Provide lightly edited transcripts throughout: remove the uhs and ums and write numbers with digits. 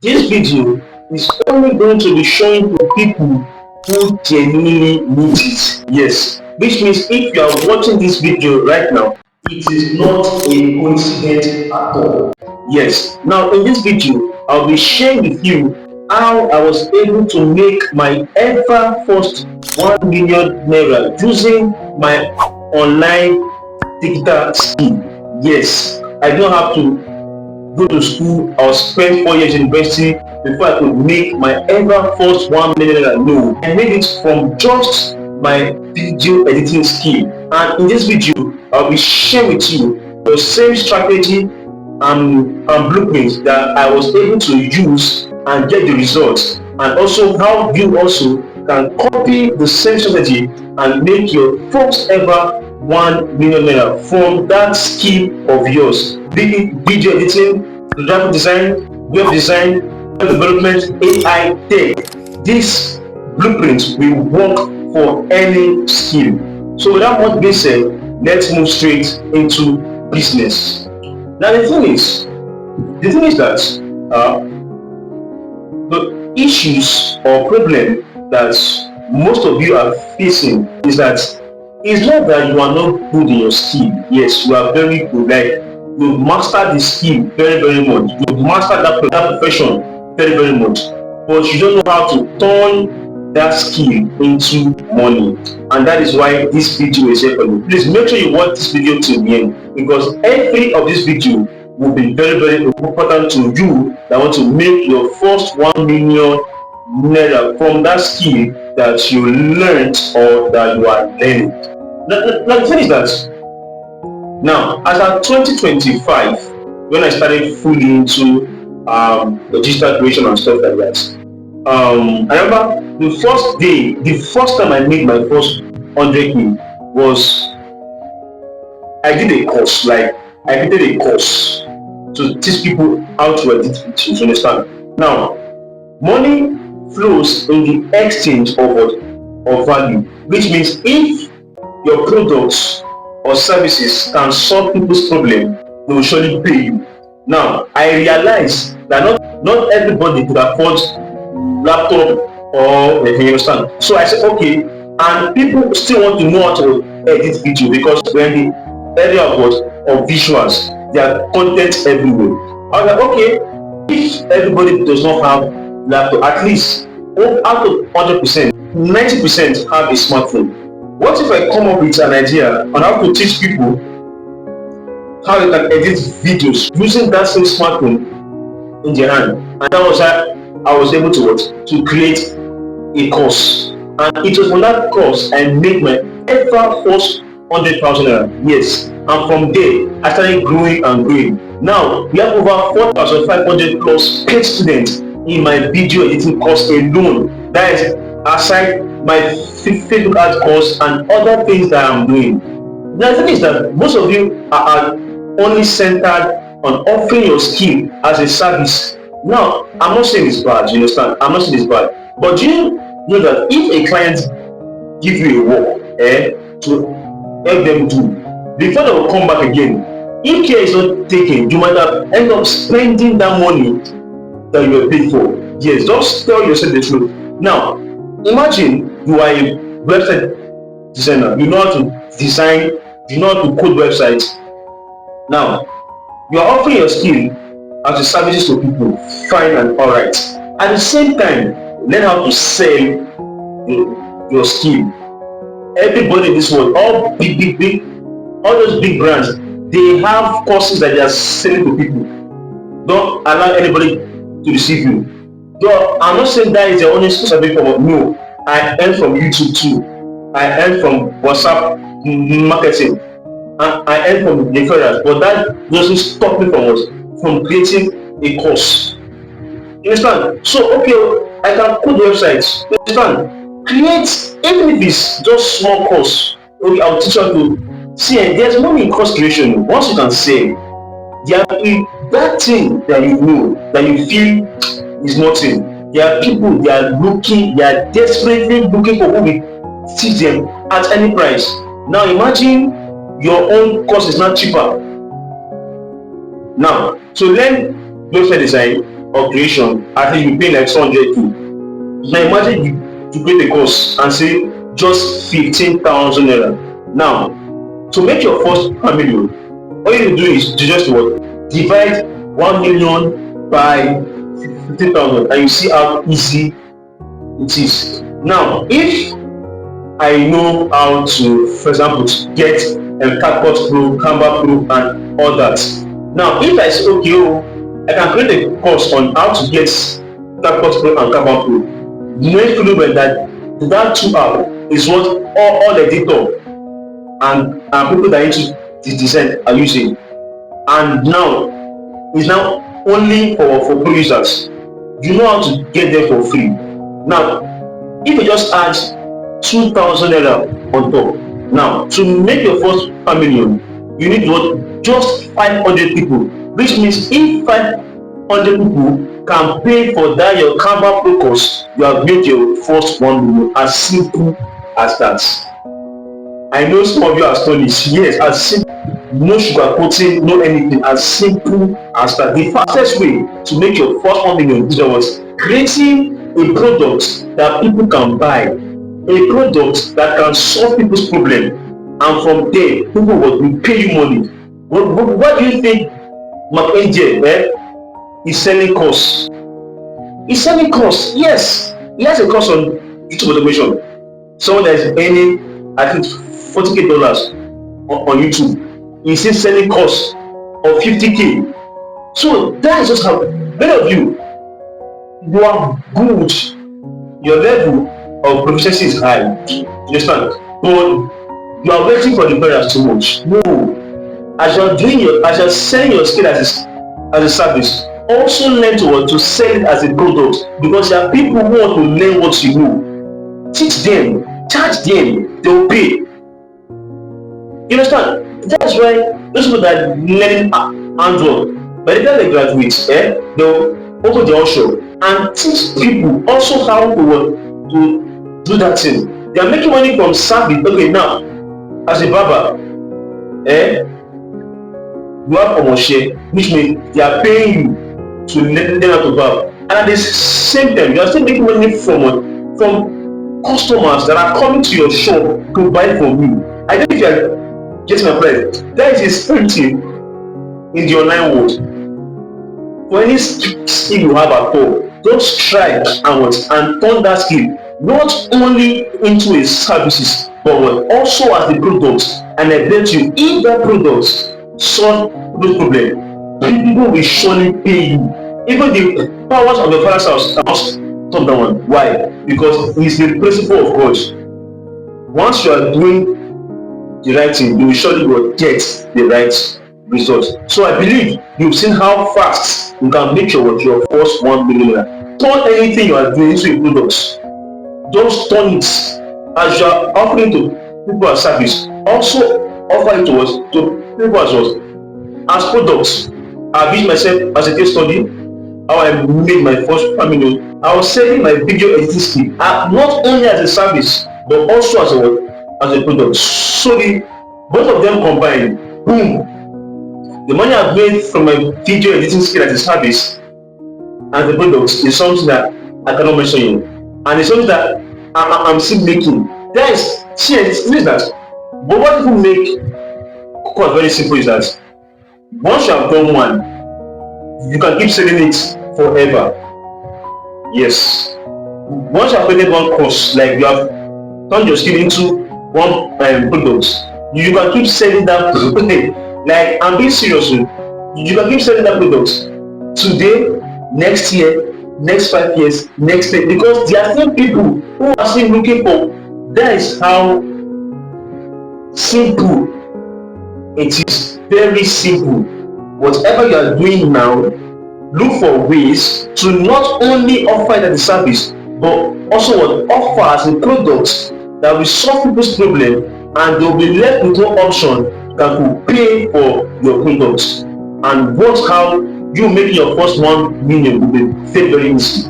This video is only going to be showing to people who genuinely need it. Yes, which means if you are watching this video right now, it is not a coincidence at all. Yes, now in this video, I'll be sharing with you how I was able to make my ever first 1 million naira using my online digital skill. Yes, I don't have to go to school or spend 4 years in university before I could make my ever first 1 million naira. No, I made it from just my video editing skill. And in this video, I'll be sharing with you the same strategy and blueprints that I was able to use and get the results, and also how you also can copy the same strategy and make your first ever 1 million naira from that skill of yours, be it video editing, graphic design, web design, web development, AI tech. This blueprint will work for any skill. So without much being said, let's move straight into business. Now the thing is that the issues or problem that most of you are facing is that it's not that you are not good in your skill. Yes, you are very good. Like, you've mastered the skill very, very much. You've mastered that profession very, very much. But you don't know how to turn that skill into money. And that is why this video is here for you. Please make sure you watch this video till the end, because every of this video will be very, very important to you that want to make your first 1 million naira from that skill that you learned or that you are learning. Now the thing is that now, as at 2025, when I started fully into the digital creation and stuff like that, I remember the first time I made my first 100K was I did a course. Like, I did a course to teach people how to edit videos. You understand? Now, money flows in the exchange of what? Of value, which means if your products or services can solve people's problem, they will surely pay you. Now, I realize that not everybody could afford laptop or you understand. So I said, okay, and people still want to know how to edit video because we're in the area of what? Of visuals. There are content everywhere. I was like, okay, if everybody does not have laptop, at least out of 100%, 90% have a smartphone. What if I come up with an idea on how to teach people how they can edit videos using that same smartphone in their hand? And that was how I was able to what? To create a course. And it was on that course I made my ever first 100,000 naira. Yes. And from there, I started growing and growing. Now, we have over 4,500 plus paid students in my video editing course alone. That is aside my Facebook ad course and other things that I'm doing. Now, the thing is that most of you are only centered on offering your skill as a service. Now, I'm not saying it's bad, you understand? I'm not saying it's bad. But do you know that if a client give you a work to help them do, before they will come back again, if care is not taken, you might have end up spending that money that you were paid for. Yes, just tell yourself the truth. Now, imagine you are a website designer. You know how to design, you know how to code websites. Now, you are offering your skill as a services to people, fine and alright. At the same time, learn how to sell your skill. Everybody in this world, all big, all those big brands, they have courses that they are selling to people. Don't allow anybody to deceive you. Though I'm not saying that is the only source of income. No, I earn from YouTube too. I earn from WhatsApp marketing. And I earn from referrals. But that doesn't stop me from creating a course. You understand? So okay, I can code websites. You understand? Create, even if it's just small course. Okay, I'll teach you how to see. There's money in course creation. Once you can say, that thing that you know, that you feel is nothing. There are people, they are desperately looking for who will teach them at any price. Now imagine your own course is not cheaper. Now, to learn website design, of creation, I think you pay like 200k. Now imagine you create a course and say just 15,000 naira. Now, to make your first 1 million, all you need to do is to just what? Divide 1 million by 15,000 and you see how easy it is. Now, if I know how to, for example, to get CapCut Pro, Canva Pro, and all that. Now, if I say, okay, I can create a course on how to get CapCut Pro and Canva Pro, knowing fully well that two app is what all editor and people that into the design are using. And now, it's now only for pro users. You know how to get them for free. Now, if you just add 2,000 naira on top. Now, to make your first 1 million, you need what? Just 500 people. Which means if 500 people can pay for that your Canva Pro course, you have made your first 1 million. As simple as that. I know some of you are astonished. Yes, as simple. No sugarcoating, no anything. As simple as that. The fastest way to make your first 1 million is was creating a product that people can buy. A product that can solve people's problem, and from there people will pay you money. What do you think Mark Angel is selling course? He's selling course. Yes, he has a course on YouTube automation. Someone that is earning I think $40k on YouTube. He's still selling course of 50k. So that is just how many of you are good. Your level of proficiency is high. You understand? But you are waiting for the parents too much. No. As you're selling your skill as a service, also learn to sell it as a product, because there are people who want to learn what you know. Teach them, charge them, they will pay. You understand? That's why those people that learn Android, by the time they graduate, they'll open their own shop and teach people also how to do that thing. They are making money from service. Okay, now as a barber, you have promotion, which means they are paying you to learn how to barb, and at the same time you are still making money from customers that are coming to your shop to buy from you. I don't know if you are getting my point. That is a spirit in the online world. For any skill you have at all, don't try and turn that skill not only into a services, but also as the product. And I bet you, if that product solve those problems, people will surely pay you. Even the powers of the Father's house cannot stop that one. Why? Because it's the principle of God. Once you are doing the right thing, you will surely get the right result. So I believe you've seen how fast you can make your first 1 million. Turn anything you are doing into a product. Don't turn it as you are offering to people as service. Also offer it to people as well as products. I've used myself as a case study how I made my first 1 million. I was selling my video editing skill not only as a service but also as a product. So both of them combined, boom, the money I've made from my video editing skill as a service and the product is something that I cannot mention you, and it's something that I'm still making. That is, it means that. But what people make quite very simple is that once you have done one, you can keep selling it forever. Yes. Once you have created one course, like you have turned your skill into one product, you can keep selling that product. Like, I'm being serious. You can keep selling that product today, next year, next 5 years, next year, because there are still people who are still looking for. That is how simple it is. Very simple. Whatever you are doing now, look for ways to not only offer it as a service, but also offer as a product that will solve people's problem, and they will be left with no option that will pay for your products. And watch how you making your first 1 million will be very, very easy.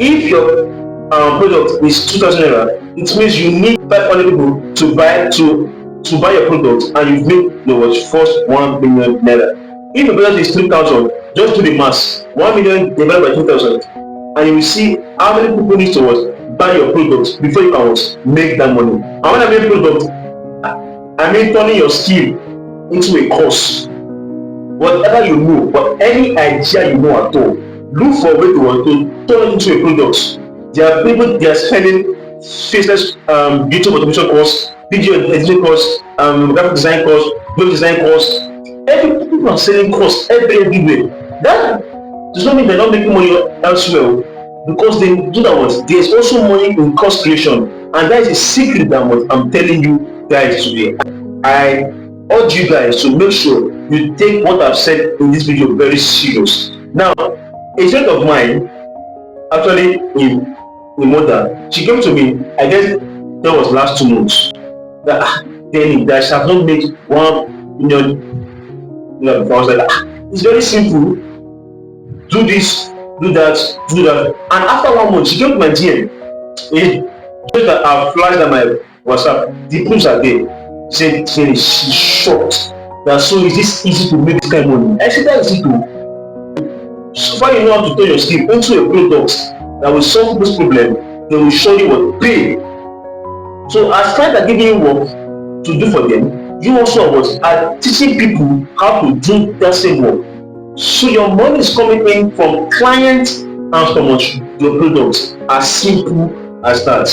If your product is 2,000 naira, it means you need 500 people to buy your product, and you've made your first 1 million naira. If the budget is 3,000, just do the math. 1 million divided by 2,000, and you will see how many people need to buy your product before you can make that money. And when I mean product, I mean turning your skill into a course. Whatever you know, but any idea you know at all, look for a way to turn it into a product. There are people, they are spending faceless YouTube automation course, video editing course, graphic design course, web design course. Every people are selling course everywhere. That does not mean they're not making money elsewhere, because they do that one. There's also money in course creation, and that is a secret that I'm telling you guys today. I urge you guys to make sure you take what I've said in this video very serious. Now, a friend of mine, actually in mother, she came to me, I guess that was last 2 months, that Danny, that she have not made 1 million. I was like, it's very simple. Do this, do that, do that. And after 1 month, she came to my DM. Just that I've flashed at my WhatsApp. The proofs are there. She said she's shocked. That so is this easy to make this kind of money? I said that is easy to. So far you know how to turn your skill into a product that will solve this problem, they will show you what pay. So as clients are giving you work to do for them, you also are teaching people how to do that same work. So your money is coming in from clients and from your products. As simple as that.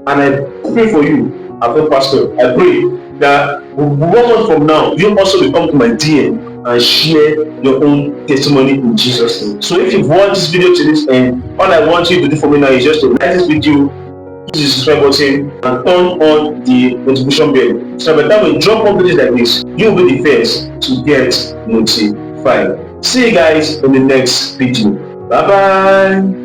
And I pray for you, as a pastor. I pray that 1 month from now, you also will come to my DM and share your own testimony in Jesus' name. So if you've watched this video to this end, all I want you to do for me now is just to like this video, use the subscribe button, and turn on the notification bell. So by the time we drop more videos like this, you'll be the first to get notified. See you guys in the next video. Bye bye.